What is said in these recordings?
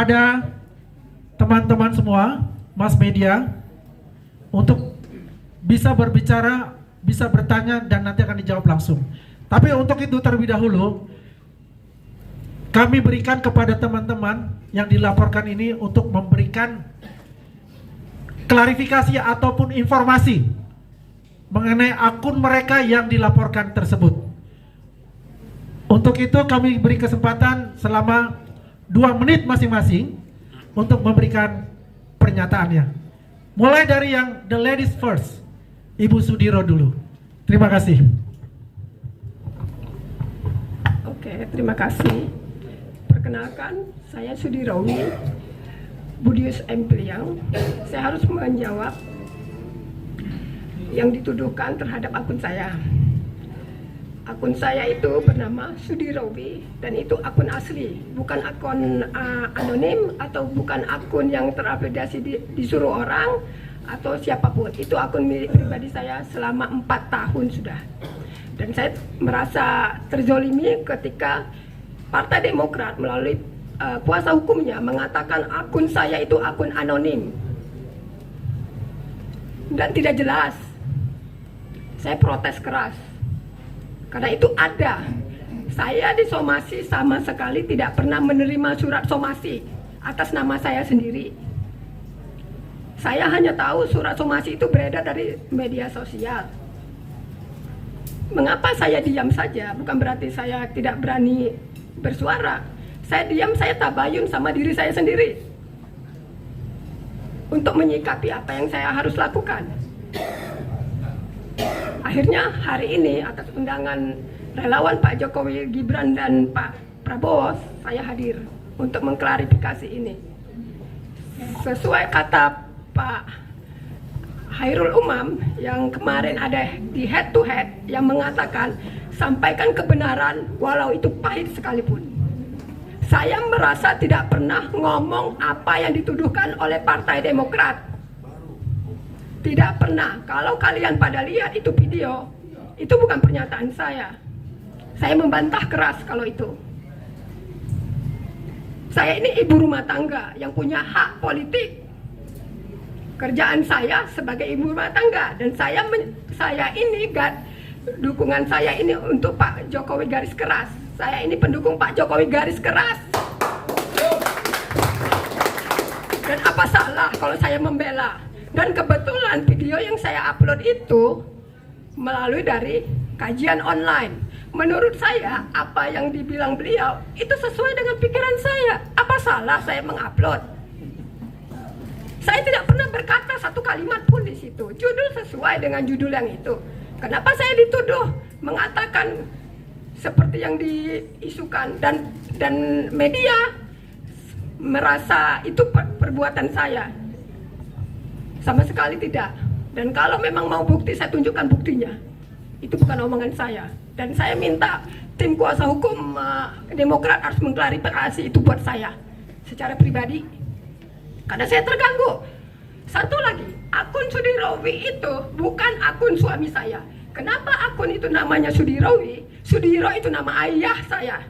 kepada teman-teman semua, mass media, untuk bisa berbicara, bisa bertanya, dan nanti akan dijawab langsung. Tapi untuk itu terlebih dahulu, kami berikan kepada teman-teman yang dilaporkan ini untuk memberikan klarifikasi ataupun informasi mengenai akun mereka yang dilaporkan tersebut. Untuk itu kami beri kesempatan selama 2 menit masing-masing untuk memberikan pernyataannya. Mulai dari yang the ladies first, Ibu Sudiro dulu. Terima kasih. Oke, terima kasih. Perkenalkan, saya Sudirowi Budius Empliang. Saya harus menjawab yang dituduhkan terhadap akun saya. Akun saya itu bernama Sudirowi dan itu akun asli, bukan akun anonim atau bukan akun yang terafiliasi disuruh orang atau siapapun. Itu akun milik pribadi saya selama 4 tahun sudah. Dan saya merasa terzolimi ketika Partai Demokrat melalui kuasa hukumnya mengatakan akun saya itu akun anonim dan tidak jelas. Saya protes keras. Karena itu ada. Saya disomasi sama sekali tidak pernah menerima surat somasi atas nama saya sendiri. Saya hanya tahu surat somasi itu beredar dari media sosial. Mengapa saya diam saja? Bukan berarti saya tidak berani bersuara. Saya diam, saya tabayun sama diri saya sendiri untuk menyikapi apa yang saya harus lakukan. Akhirnya hari ini atas undangan relawan Pak Jokowi, Gibran dan Pak Prabowo, saya hadir untuk mengklarifikasi ini. Sesuai kata Pak Hairul Umam yang kemarin ada di head to head yang mengatakan sampaikan kebenaran walau itu pahit sekalipun. Saya merasa tidak pernah ngomong apa yang dituduhkan oleh Partai Demokrat. Tidak pernah. Kalau kalian pada lihat itu video, itu bukan pernyataan saya. Saya membantah keras kalau itu. Saya ini ibu rumah tangga yang punya hak politik. Kerjaan saya sebagai ibu rumah tangga dan dukungan saya ini untuk Pak Jokowi garis keras. Saya ini pendukung Pak Jokowi garis keras. Dan apa salah kalau saya membela? Dan kebetulan video yang saya upload itu melalui dari kajian online. Menurut saya, apa yang dibilang beliau itu sesuai dengan pikiran saya. Apa salah saya mengupload? Saya tidak pernah berkata satu kalimat pun di situ. Judul sesuai dengan judul yang itu. Kenapa saya dituduh mengatakan seperti yang diisukan dan media merasa itu perbuatan saya? Sama sekali tidak. Dan kalau memang mau bukti, saya tunjukkan buktinya. Itu bukan omongan saya. Dan saya minta tim kuasa hukum Demokrat harus mengklarifikasi itu buat saya secara pribadi. Karena saya terganggu. Satu lagi, akun Sudirowi itu bukan akun suami saya. Kenapa akun itu namanya Sudirowi? Sudiro itu nama ayah saya.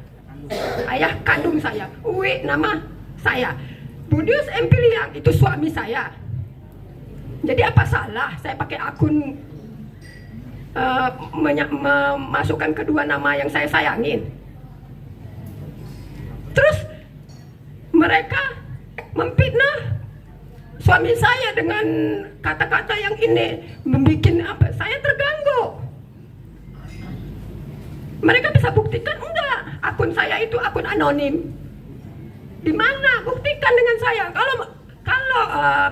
Ayah kandung saya. Uwi nama saya. Budius Empliang itu suami saya. Jadi apa salah saya pakai akun memasukkan kedua nama yang saya sayangin? Terus mereka memfitnah suami saya dengan kata-kata yang ini, membuat apa? Saya terganggu. Mereka bisa buktikan enggak? Akun saya itu akun anonim. Di mana? Buktikan dengan saya. Kalau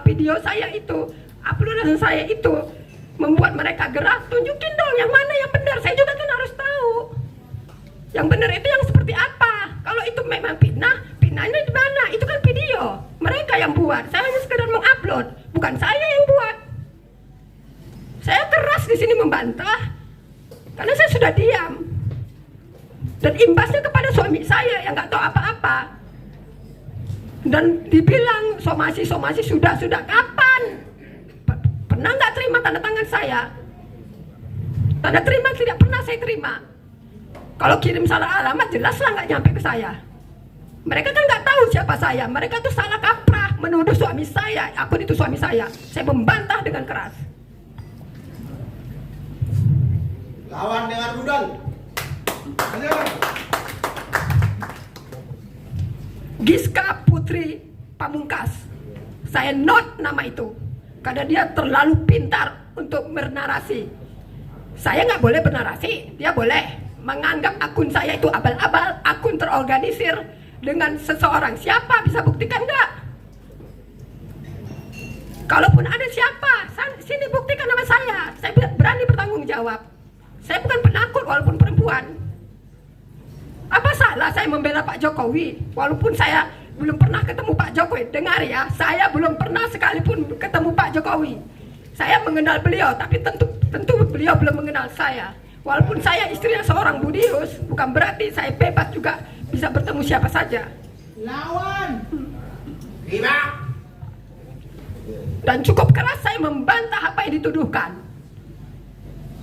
video saya itu, uploadan saya itu membuat mereka gerah, tunjukin dong yang mana yang benar. Saya juga kan harus tahu yang benar itu yang seperti apa. Kalau itu memang fitnahnya di mana? Itu kan video mereka yang buat. Saya hanya sekedar mengupload, bukan saya yang buat. Saya keras di sini membantah karena saya sudah diam dan imbasnya kepada suami saya yang nggak tahu apa-apa. Dan dibilang somasi sudah kapan? Pernah nggak terima tanda tangan saya? Tanda terima tidak pernah saya terima. Kalau kirim salah alamat jelaslah nggak nyampe ke saya. Mereka kan nggak tahu siapa saya. Mereka tuh salah kaprah menuduh suami saya, akun itu suami saya. Saya membantah dengan keras. Lawan dengan rudal. Giska Putri Pamungkas. Saya not nama itu karena dia terlalu pintar untuk bernarasi. Saya nggak boleh bernarasi, dia boleh menganggap akun saya itu abal-abal, akun terorganisir dengan seseorang. Siapa bisa buktikan nggak? Kalaupun ada siapa, sini buktikan nama saya. Saya berani bertanggung jawab. Saya bukan penakut walaupun perempuan. Apa salah saya membela Pak Jokowi walaupun saya belum pernah ketemu Pak Jokowi? Dengar ya, saya belum pernah sekalipun ketemu Pak Jokowi. Saya mengenal beliau, tapi tentu beliau belum mengenal saya. Walaupun saya istrinya seorang budius, bukan berarti saya bebas juga bisa bertemu siapa saja. Lawan. Riba. Dan cukup keras saya membantah apa yang dituduhkan.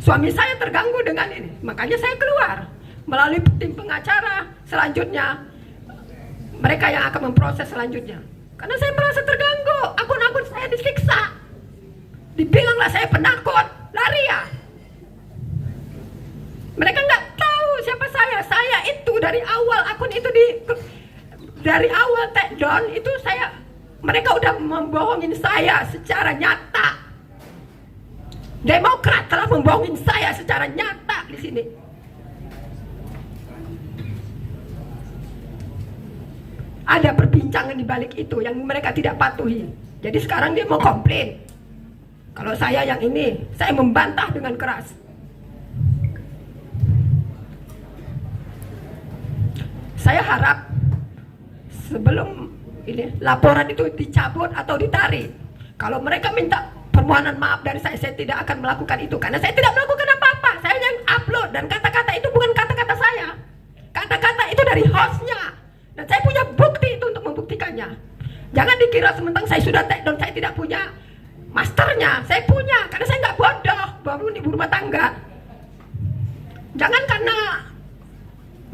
Suami saya terganggu dengan ini, makanya saya keluar melalui tim pengacara. Selanjutnya mereka yang akan memproses selanjutnya. Karena saya merasa terganggu, akun-akun saya disiksa. Dibilanglah saya penakut, lari ya. Mereka nggak tahu siapa saya. Saya itu dari awal akun itu dari awal take down itu mereka udah membohongin saya secara nyata. Demokrat telah membohongin saya secara nyata di sini. Ada perbincangan di balik itu yang mereka tidak patuhi. Jadi sekarang dia mau komplain. Kalau saya yang ini, saya membantah dengan keras. Saya harap sebelum ini laporan itu dicabut atau ditarik. Kalau mereka minta permohonan maaf dari saya tidak akan melakukan itu karena saya tidak melakukan apa-apa. Saya yang upload dan kata-kata itu bukan kata-kata saya. Kata-kata itu dari hostnya. Dan saya punya bukti itu untuk membuktikannya. Jangan dikira sementara saya sudah take down, saya tidak punya masternya. Saya punya, karena saya nggak bodoh, baru ibu rumah tangga. Jangan karena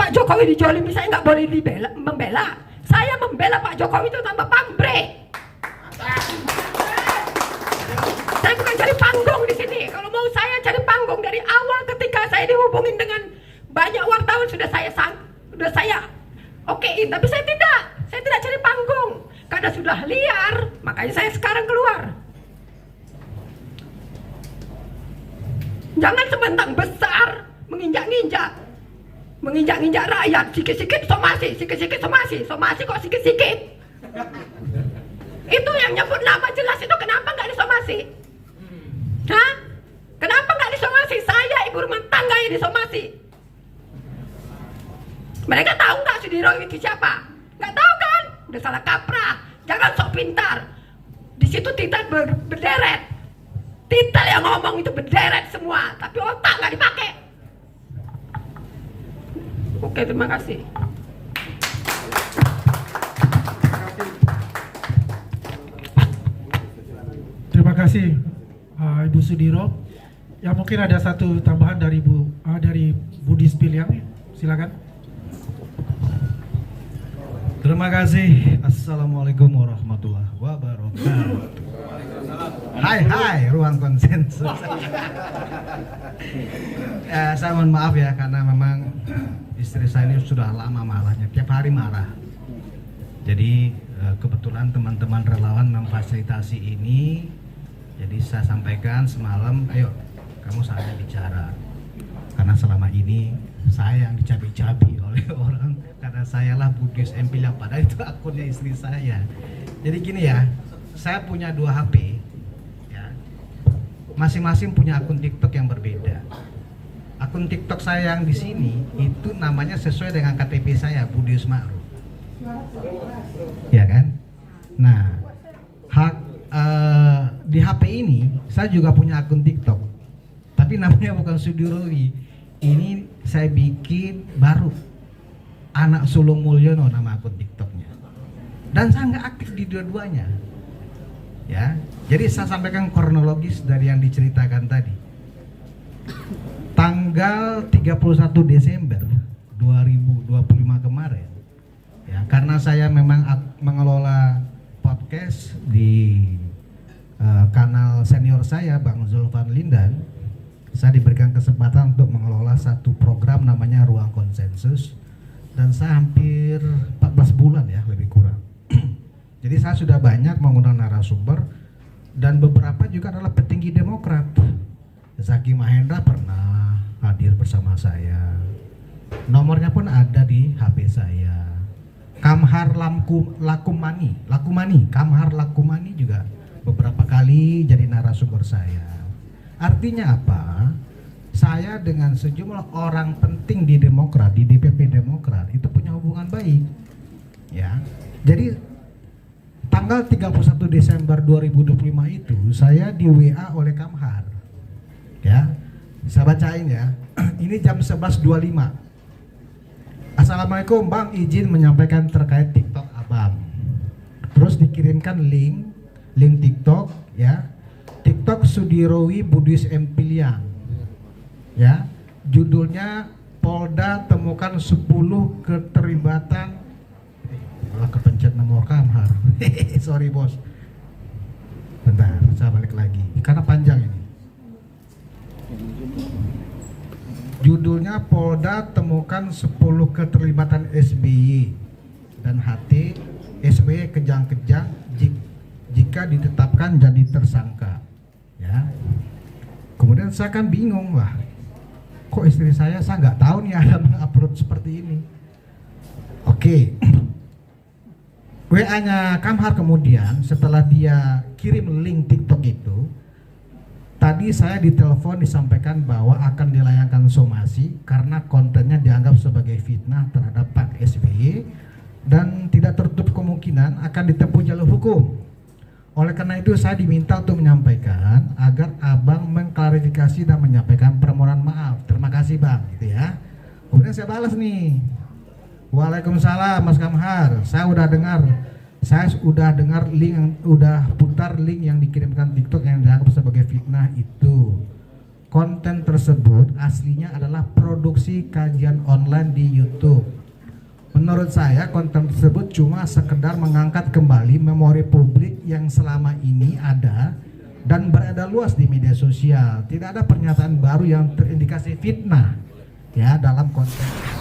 Pak Jokowi dijolimi saya nggak boleh membela. Saya membela Pak Jokowi itu tambah pambrek. Saya bukan cari panggung di sini. Kalau mau saya cari panggung dari awal ketika saya dihubungin dengan banyak wartawan sudah saya okein, tapi saya tidak cari panggung karena sudah liar, makanya saya sekarang keluar. Jangan sementang besar menginjak rakyat, sikit-sikit somasi, somasi kok sikit-sikit. Itu yang nyebut nama jelas itu kenapa nggak disomasi? Hah? Kenapa nggak disomasi? Saya ibu rumah tangga yang disomasi. Mereka tahu nggak Sudiro itu siapa? Nggak tahu kan? Udah salah kaprah. Jangan sok pintar. Di situ titel berderet. Titel yang ngomong itu berderet semua, tapi otak nggak dipakai. Oke, terima kasih. Terima kasih Ibu Sudiro. Ya mungkin ada satu tambahan dari dari Budi Spiliang. Silakan. Terima kasih. Assalamualaikum warahmatullahi wabarakatuh. Hai, ruang konsensus. Saya mohon maaf ya karena memang istri saya ini sudah lama marahnya, tiap hari marah. Jadi kebetulan teman-teman relawan memfasilitasi ini, jadi saya sampaikan semalam, ayo kamu saatnya bicara. Karena selama ini saya yang dicabi-cabi oleh orang karena sayalah Budis Empil yang padahal itu akunnya istri saya. Jadi gini ya, saya punya 2 HP ya. Masing-masing punya akun TikTok yang berbeda. Akun TikTok saya yang di sini itu namanya sesuai dengan KTP saya, Budius Ma'ruf. Ya kan? Nah, di HP ini saya juga punya akun TikTok. Tapi namanya bukan Sudirowi. Ini saya bikin baru, Anak Sulung Mulyono nama akun TikToknya. Dan saya nggak aktif di dua-duanya. Ya, jadi saya sampaikan kronologis dari yang diceritakan tadi. Tanggal 31 Desember 2025 kemarin, ya, karena karena saya memang mengelola podcast di kanal senior saya Bang Zulfan Lindan, saya diberikan kesempatan untuk mengelola satu program namanya Ruang Konsensus, dan saya hampir 14 bulan ya lebih kurang. Jadi saya sudah banyak mengundang narasumber dan beberapa juga adalah petinggi Demokrat. Zaki Mahendra pernah hadir bersama saya, nomornya pun ada di HP saya. Kamhar Lakumani juga beberapa kali jadi narasumber saya. Artinya apa? Saya dengan sejumlah orang penting di Demokrat, di DPP Demokrat itu punya hubungan baik. Ya. Jadi tanggal 31 Desember 2025 itu saya di WA oleh Kamhar. Ya. Saya bacain ya. Ini jam 11.25. Assalamualaikum Bang, izin menyampaikan terkait TikTok Abang. Terus dikirimkan link TikTok ya. TikTok Sudirowi Budis Empiliang. Ya. Judulnya Polda temukan 10 keterlibatan malah kepencet nomor Kamhar. Sorry bos. Bentar, saya balik lagi karena panjang ini. Judulnya Polda temukan 10 keterlibatan SBY dan HT SBY kejang-kejang jika ditetapkan jadi tersangka. Ya. Kemudian saya kan bingung lah. Kok istri saya nggak tahu nih ada mengupload seperti ini. Oke. WA-nya Kamhar kemudian setelah dia kirim link TikTok itu, tadi saya ditelepon disampaikan bahwa akan dilayangkan somasi karena kontennya dianggap sebagai fitnah terhadap Pak SBY dan tidak tertutup kemungkinan akan ditempuh jalur hukum. Oleh karena itu saya diminta untuk menyampaikan agar Abang mengklarifikasi dan menyampaikan permohonan maaf. Terima kasih Bang, gitu ya. Kemudian saya balas nih. Waalaikumsalam Mas Kamhar. Saya udah dengar link, udah putar link yang dikirimkan TikTok yang dianggap sebagai fitnah itu. Konten tersebut aslinya adalah produksi kajian online di YouTube. Menurut saya konten tersebut cuma sekedar mengangkat kembali memori publik yang selama ini ada dan beredar luas di media sosial. Tidak ada pernyataan baru yang terindikasi fitnah ya dalam konten.